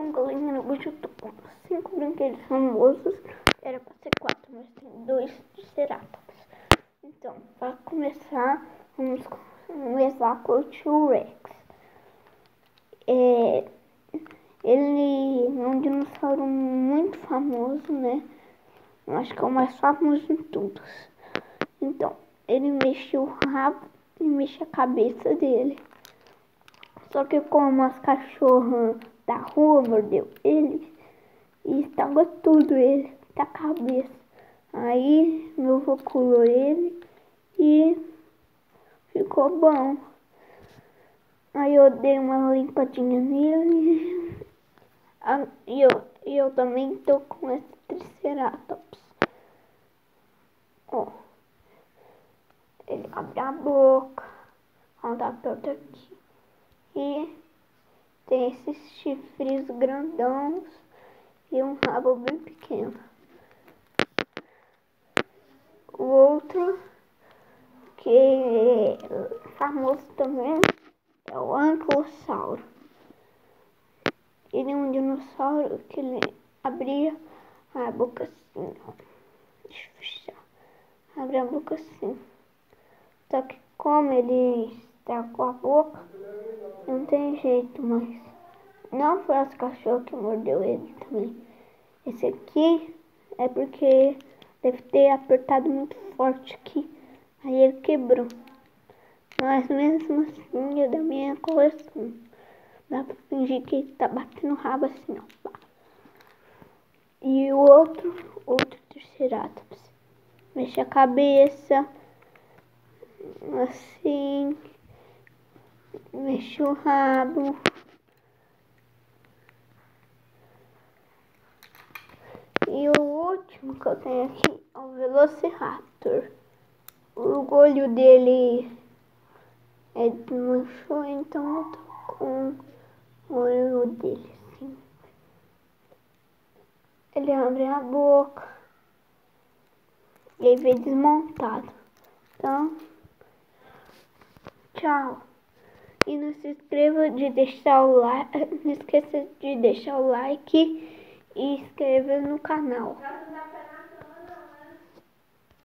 Então, galera, hoje eu tô com 5 brinquedos famosos. Era pra ser 4, mas tem 2 Triceratops. Então, pra começar, vamos começar com o T-Rex. Ele é um dinossauro muito famoso, né? Eu acho que é o mais famoso de todos. Então, ele mexe o rabo e mexe a cabeça dele. Só que como as cachorras da rua mordeu ele e estragou tudo ele, da cabeça. Aí meu avô curou ele e ficou bom. Aí eu dei uma limpadinha nele. E eu também tô com esse Triceratops. Ó, ele abre a boca, ó, tá perto aqui. E tem esses chifres grandões e um rabo bem pequeno. O outro, que é famoso também, é o Anquilosauro. Ele é um dinossauro que ele abria a boca assim, ó. Deixa eu fechar. Abre a boca assim. Só que como ele está com a boca, não tem jeito mais. Não foi as cachorras que mordeu ele também. Esse aqui é porque deve ter apertado muito forte aqui. Aí ele quebrou. Mas mesmo assim, eu da minha coleção. Dá pra fingir que ele tá batendo o rabo assim, ó. E o outro Triceratops. Mexe a cabeça. Assim. Mexe o rabo. E o último que eu tenho aqui é o Velociraptor. O olho dele desmanchou, então eu tô com o olho dele assim. Ele abre a boca e aí vem desmontado. Então, tchau. E não se inscreva de deixar o like, não esqueça de deixar o like e inscrever no canal.